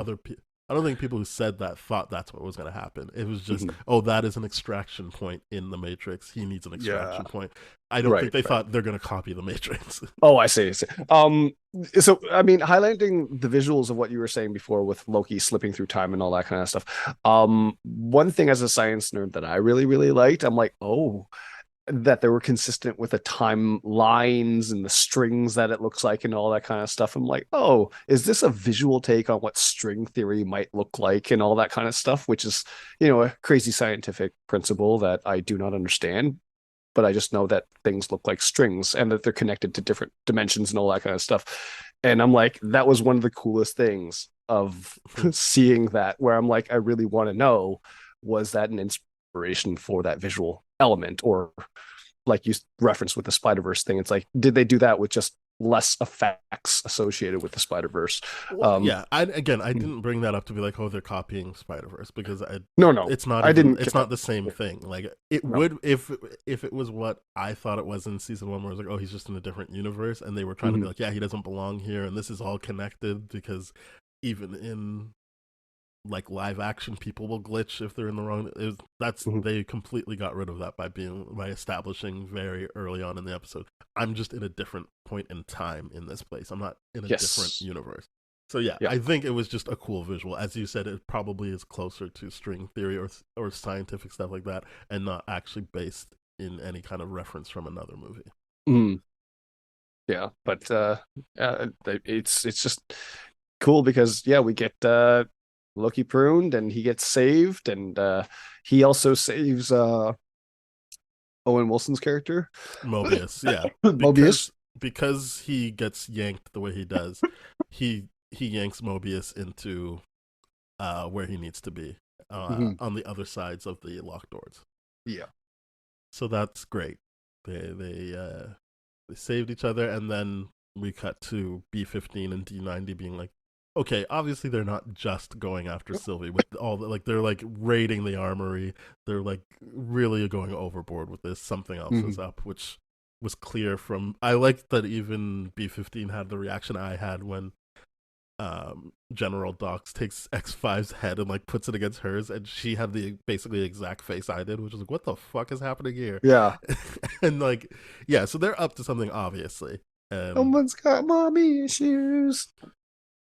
I don't think people who said that thought that's what was going to happen. It was just, oh, that is an extraction point in the Matrix. He needs an extraction point. I don't think they thought they're going to copy the Matrix. Oh, I see. So, I mean, highlighting the visuals of what you were saying before with Loki slipping through time and all that kind of stuff. One thing as a science nerd that I really, really liked, I'm like, oh, that they were consistent with the timelines and the strings that it looks like and all that kind of stuff. I'm like, oh, is this a visual take on what string theory might look like and all that kind of stuff, which is, a crazy scientific principle that I do not understand, but I just know that things look like strings and that they're connected to different dimensions and all that kind of stuff. And I'm like, that was one of the coolest things of seeing that, where I'm like, I really want to know, was that an inspiration for that visual element, or like you referenced with the Spider-Verse thing, it's like, did they do that with just less effects associated with the Spider-Verse? I didn't bring that up to be like, oh, they're copying Spider-Verse, because it's not the same thing. Like it would if it was what I thought it was in season 1, where it was like, oh, he's just in a different universe, and they were trying to be like, yeah, he doesn't belong here, and this is all connected, because even in like live action, people will glitch if they're in the wrong. They completely got rid of that by establishing very early on in the episode, I'm just in a different point in time in this place. I'm not in a different universe. So yeah, Yeah. I think it was just a cool visual. As you said, it probably is closer to string theory or scientific stuff like that, and not actually based in any kind of reference from another movie. Mm, yeah, but it's just cool because yeah, we get Loki pruned and he gets saved, and he also saves Owen Wilson's character, Mobius, yeah, Mobius. because he gets yanked the way he does, he yanks Mobius into where he needs to be, Mhm. on the other sides of the locked doors. Yeah. So that's great. They saved each other, and then we cut to B-15 and D-90 being like, okay, obviously they're not just going after Sylvie with all the, like, they're like raiding the armory. They're like really going overboard with this. Something else is Mhm. up, which was clear from. I liked that even B-15 had the reaction I had when General Dox takes X5's head and like puts it against hers, and she had the basically exact face I did, which was like, what the fuck is happening here? Yeah. And like, yeah, so they're up to something, obviously. And Someone's got mommy issues.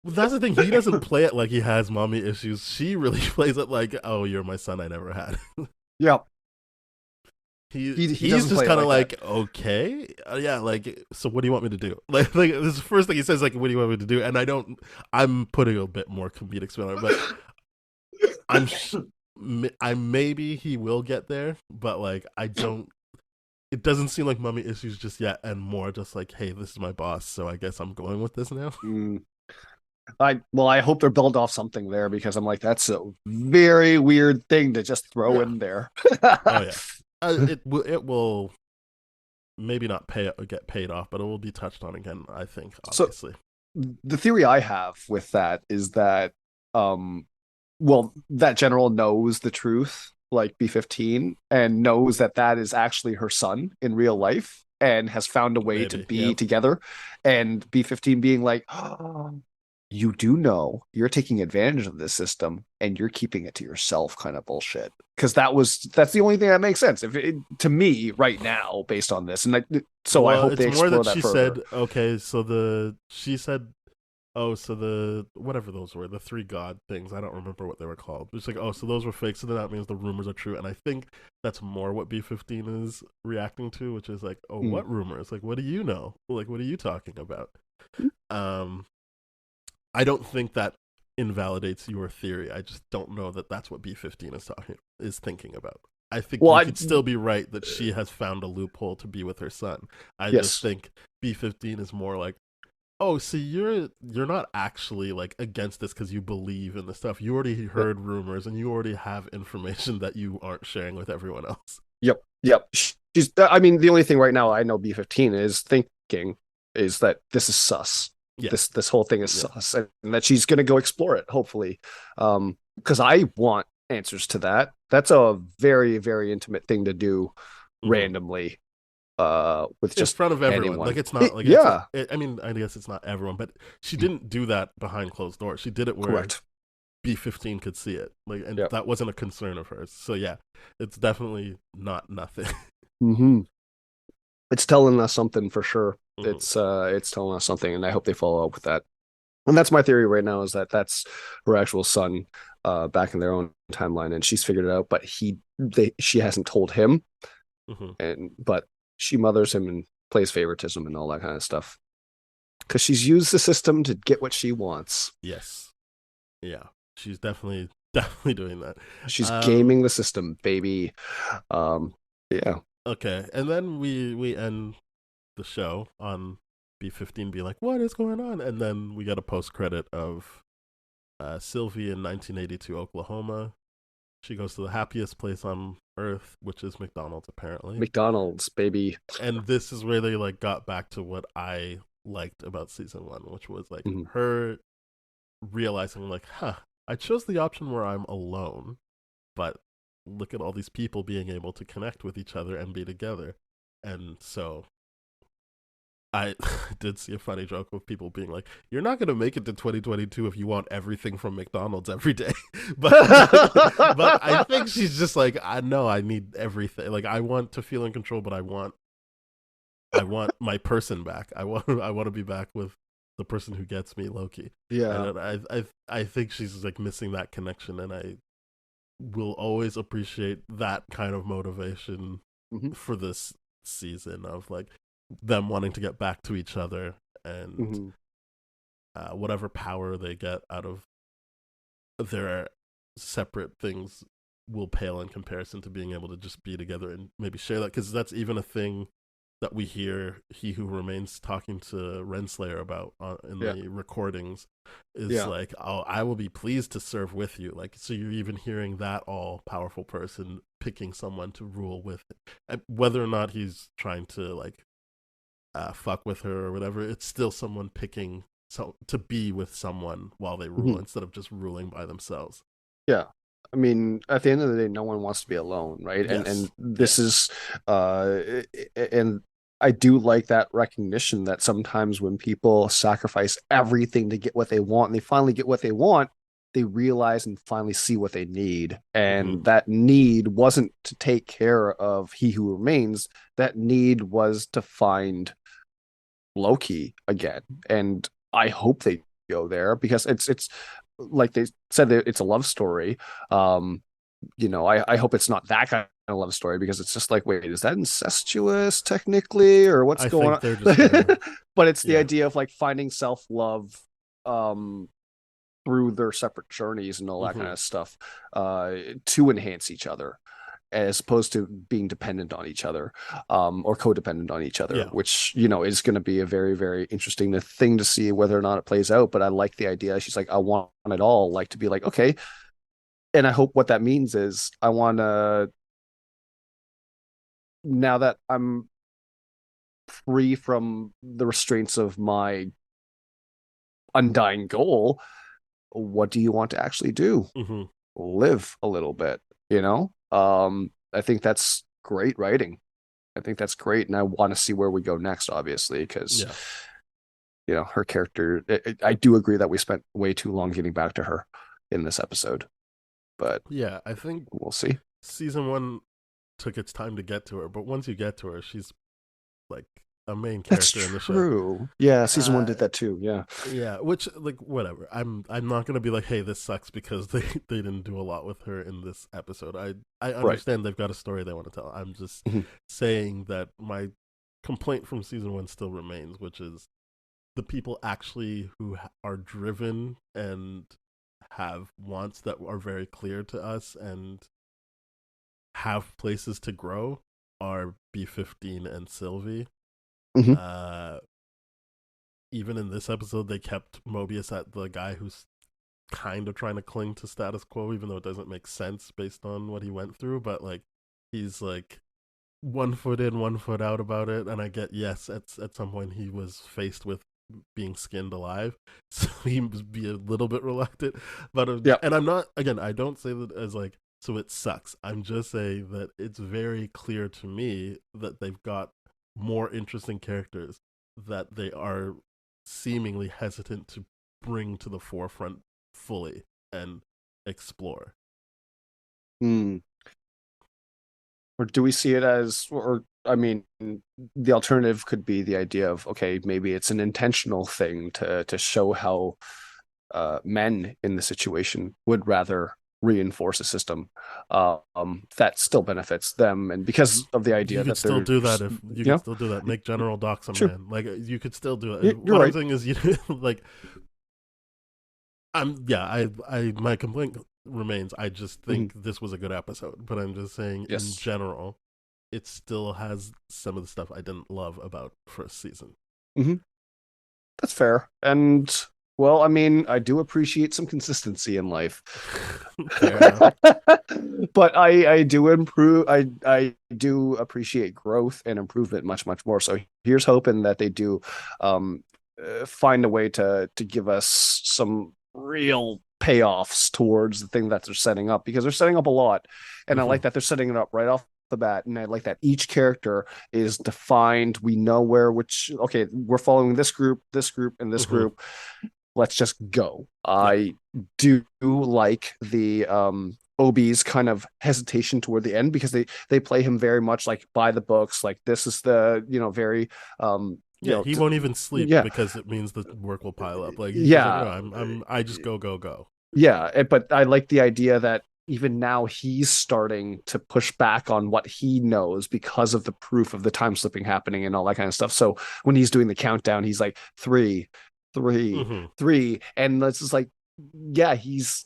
that's the thing, he doesn't play it like he has mommy issues. She really plays it like, oh, you're my son I never had. Yeah. He He's doesn't just play it kind of like like, okay, yeah, like, so what do you want me to do? Like this is the first thing he says, like, what do you want me to do? And I'm putting a bit more comedic spin on it, but I maybe he will get there, but like, I don't. It doesn't seem like mommy issues just yet, and more just like, hey, this is my boss, so I guess I'm going with this now. Mm. I hope they're built off something there because I'm like, that's a very weird thing to just throw Yeah. in there. Oh yeah, it will maybe not get paid off, but it will be touched on again, I think, So obviously. the theory I have with that is that um that general knows the truth, like B-15, and knows that that is actually her son in real life and has found a way to Maybe, be yep. together, and B-15 being like, oh, you do know you're taking advantage of this system and you're keeping it to yourself, kind of bullshit. Because that's the only thing that makes sense to me right now based on this, and so I Well, hope it's they more explore that that she further. said, okay, she said, oh, so the whatever those were, the three god things, I don't remember what they were called. It's like, oh, so those were fake, so then that means the rumors are true. And I think that's more what B-15 is reacting to, which is like, oh, Mm. what rumors? Like, what do you know? Like, what are you talking about? Um, I don't think that invalidates your theory. I just don't know that that's what B-15 is thinking about. I think Well, you I could still be right that she has found a loophole to be with her son. I just yes. think B-15 is more like, oh, so you're not actually like against this because you believe in the stuff. You already Yep. heard rumors and you already have information that you aren't sharing with everyone else. Yep. Yep. She's. I mean, the only thing right now I know B-15 is thinking is that this is sus. Yeah, This whole thing is yeah. sus, and that she's going to go explore it. Hopefully, because I want answers to that. That's a very very intimate thing to do Mm-hmm. randomly. With In just front of everyone. anyone. Like it's not like Yeah. I mean, I guess it's not everyone, but she didn't do that behind closed doors. She did it where Correct. B-15 could see it. Like, and Yep. that wasn't a concern of hers. So yeah, it's definitely not nothing. Mm-hmm. It's telling us something for sure. Mm-hmm. It's telling us something, and I hope they follow up with that. And that's my theory right now is that that's her actual son back in their own timeline, and she's figured it out, but she hasn't told him, Mm-hmm. but she mothers him and plays favoritism and all that kind of stuff because she's used the system to get what she wants. Yes. Yeah. She's definitely definitely doing that. She's gaming the system, baby. Yeah. Okay, and then we end the show on B-15 being like, what is going on? And then we get a post credit of Sylvie in 1982 Oklahoma. She goes to the happiest place on earth, which is McDonald's, apparently. McDonald's, baby. And this is where they like got back to what I liked about season 1, which was like her realizing like, I chose the option where I'm alone, but look at all these people being able to connect with each other and be together. And so I did see a funny joke of people being like, you're not going to make it to 2022 if you want everything from McDonald's every day. but I think she's just like, I know I need everything. Like, I want to feel in control, but I want my person back. I want to be back with the person who gets me, Loki. Yeah. And I think she's like missing that connection, and I will always appreciate that kind of motivation Hmm. for this season of like them wanting to get back to each other, and Hmm. whatever power they get out of their separate things will pale in comparison to being able to just be together and maybe share that, because that's even a thing that we hear He Who Remains talking to Renslayer about in Yeah. the recordings is Yeah. like, oh, I will be pleased to serve with you. Like, so you're even hearing that all powerful person picking someone to rule with, whether or not he's trying to like fuck with her or whatever. It's still someone picking to be with someone while they rule, Mhm. instead of just ruling by themselves. Yeah. I mean, at the end of the day, no one wants to be alone, right? And Yes. this is and I do like that recognition that sometimes when people sacrifice everything to get what they want and they finally get what they want, they realize and finally see what they need. Mm-hmm. And that need wasn't to take care of He Who Remains. That need was to find Loki again. And I hope they go there because it's like they said that it's a love story. I hope it's not that kind of love story because it's just like, wait, is that incestuous technically, or what's I going think on? they're just gonna, But it's the yeah. idea of like finding self-love um through their separate journeys and all that kind Mm-hmm. of stuff to enhance each other as opposed to being dependent on each other or codependent on each other, Yeah. which, is going to be a very, very interesting thing to see whether or not it plays out. But I like the idea. She's like, I want it all, like to be like, okay. And I hope what that means is I want to, now that I'm free from the restraints of my undying goal, what do you want to actually do? Mm-hmm. Live a little bit, I think that's great writing. I think that's great, and I want to see where we go next, obviously, because Yeah. her character. I do agree that we spent way too long getting back to her in this episode, but Yeah. I think we'll see. season one took its time to get to her, but once you get to her, she's like a main That's character in the show. true. Yeah, season one Uh, did that too. Yeah. yeah, which like whatever. I'm not gonna be like, hey, this sucks because they didn't do a lot with her in this episode. I Right. understand they've got a story they want to tell. I'm just Mhm. saying that my complaint from season one still remains, which is the people actually who are driven and have wants that are very clear to us and have places to grow are B15 and Sylvie. Mhm. Even in this episode, they kept Mobius at the guy who's kind of trying to cling to status quo, even though it doesn't make sense based on what he went through. But like, he's like 1 foot in, 1 foot out about it. And I get, yes, at some point he was faced with being skinned alive, so he must be a little bit reluctant. But Yeah. and I'm not, again, I don't say that as like, so it sucks. I'm just saying that it's very clear to me that they've got more interesting characters that they are seemingly hesitant to bring to the forefront fully and explore. Hmm. Or do we see it as, or I mean, the alternative could be the idea of, okay, maybe it's an intentional thing to show how men in the situation would rather reinforce a system that still benefits them, and because of the idea You could that still they're, do that if you could still do that. Make General Dox a true. man. Like you could still do it. You're What I'm right. saying is, you like I my complaint remains. I just think this was a good episode, but I'm just saying in Yes. general, it still has some of the stuff I didn't love about first season. Hmm. That's fair. And well, I mean, I do appreciate some consistency in life. Fair enough. But I do improve. I do appreciate growth and improvement much, much more. So here's hoping that they do find a way to give us some real payoffs towards the thing that they're setting up, because they're setting up a lot. And I like that they're setting it up right off the bat, and I like that each character is defined. We know okay, we're following this group, and this group. Let's just go. I do like the Obi's kind of hesitation toward the end, because they play him very much like by the books, like this is the very Yeah, he won't even sleep yeah. because it means the work will pile up. Like he's just like, no, I just go. Yeah, but I like the idea that even now he's starting to push back on what he knows because of the proof of the time slipping happening and all that kind of stuff. So when he's doing the countdown, he's like 3, 3, Mhm. 3, and it's just like, yeah, he's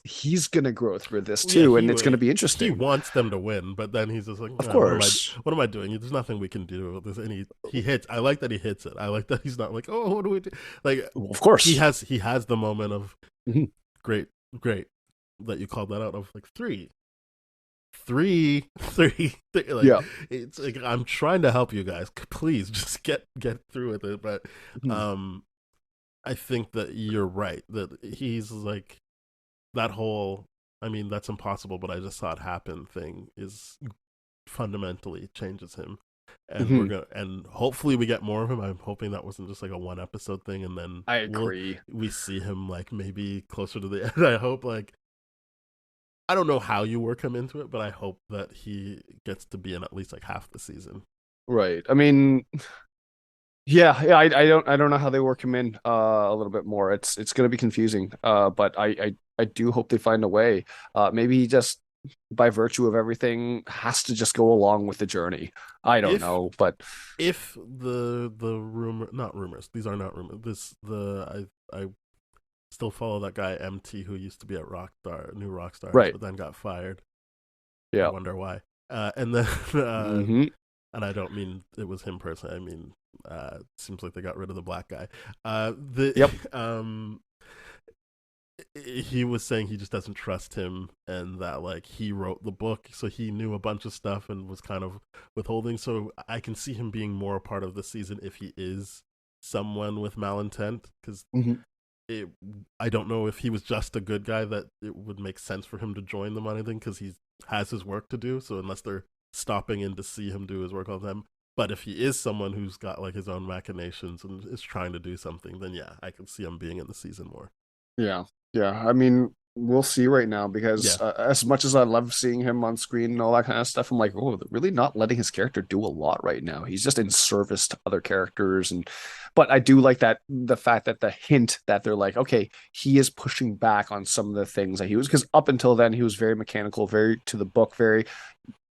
gonna grow through this Yeah, too, and it's gonna be He interesting. wants them to win, but then he's just like, Of "Nah, course, what am I doing? There's nothing we can do. He hits. I like that he hits it. I like that he's not like, oh, what do we do? Like, of course, he has the moment of Mhm. great that you called that out of like 3, 3, 3. Like, Yeah. it's like I'm trying to help you guys. Please just get through with it. But Mhm. I think that you're right that he's like that whole. I mean, that's impossible, but I just saw it happen thing is fundamentally changes him. And Mhm. and hopefully we get more of him. I'm hoping that wasn't just like a 1 episode thing, and then I agree. we see him like maybe closer to the end. I hope like I don't know how you work him into it, but I hope that he gets to be in at least like half the season. Right. I mean, yeah. I don't know how they work him in a little bit more. It's going to be confusing. But I do hope they find a way. Maybe he just by virtue of everything has to just go along with the journey. I don't If know, but if the rumor, not rumors, these are not rumors. I still follow that guy MT who used to be at Rockstar, New Rockstars, right. but then got fired. I Yeah. wonder why. And then hmm and I don't mean it was him personally. I mean, seems like they got rid of the black guy. Yep. He was saying he just doesn't trust him, and that like he wrote the book, so he knew a bunch of stuff and was kind of withholding. So I can see him being more a part of the season if he is someone with malintent, because hmm I don't know if he was just a good guy that it would make sense for him to join them on anything because he has his work to do. So unless they're stopping in to see him do his work all the time, but if he is someone who's got like his own machinations and is trying to do something, then yeah, I can see him being in the season more. Yeah. Yeah. I mean, we'll see right now Yeah, because as much as I love seeing him on screen and all that kind of stuff, I'm like, oh, they're really not letting his character do a lot right now. He's just in service to other characters. But I do like that the fact that the hint that they're like, okay, he is pushing back on some of the things that he was, because up until then he was very mechanical, very to the book, very,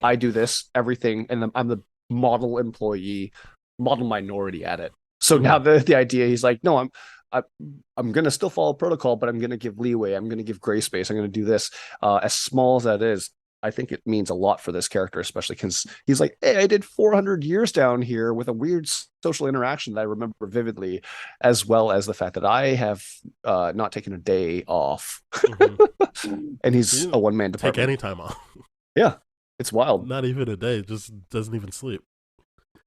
I do this, everything, and I'm the model employee, model minority at it. So now the idea, he's like, no, I, I'm going to still follow protocol, but I'm going to give leeway. I'm going to give gray space. I'm going to do this. As small as that is, I think it means a lot for this character, especially because he's like, hey, I did 400 years down here with a weird social interaction that I remember vividly, as well as the fact that I have not taken a day off. And he's a one-man department. Take any time off. Yeah, it's wild. Not even a day. Just doesn't even sleep.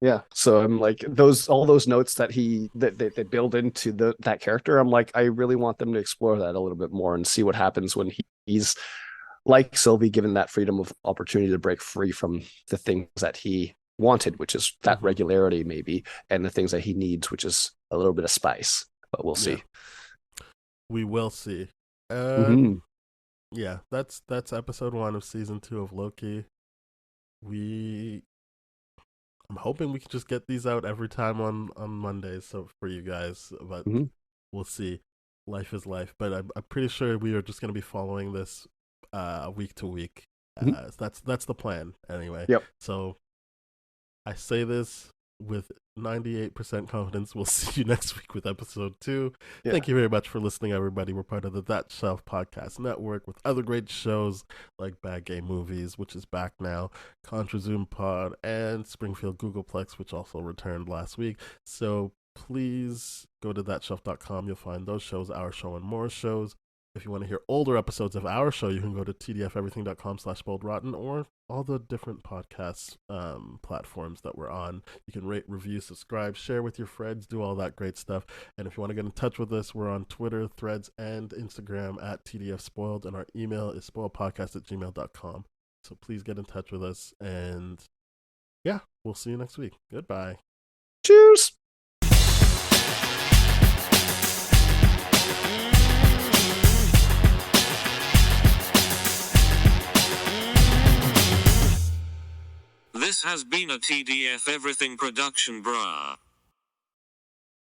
Yeah, so I'm like all those notes that they build into that character. I'm like, I really want them to explore that a little bit more and see what happens when he's like Sylvie, given that freedom of opportunity to break free from the things that he wanted, which is that regularity maybe, and the things that he needs, which is a little bit of spice. But we'll see. We will see. Yeah, that's episode 1 of season 2 of Loki. I'm hoping we can just get these out every time on Mondays, so for you guys, but we'll see. Life is life, but I'm pretty sure we are just going to be following this week to week. That's the plan anyway. Yep. So I say this with 98% confidence. We'll see you next week with episode 2. Yeah. Thank you very much for listening, everybody. We're part of the That Shelf Podcast Network with other great shows like Bad Gay Movies, which is back now, Contra Zoom Pod, and Springfield Googleplex, which also returned last week. So please go to thatshelf.com. You'll find those shows, our show, and more shows. If you want to hear older episodes of our show, you can go to tdfeverything.com/boldrotten or all the different podcast platforms that we're on. You can rate, review, subscribe, share with your friends, do all that great stuff. And if you want to get in touch with us, we're on Twitter, Threads, and Instagram at tdfspoiled, and our email is spoiledpodcast@gmail.com. So please get in touch with us, and yeah, we'll see you next week. Goodbye. Cheers. This has been a TDF Everything production, brah.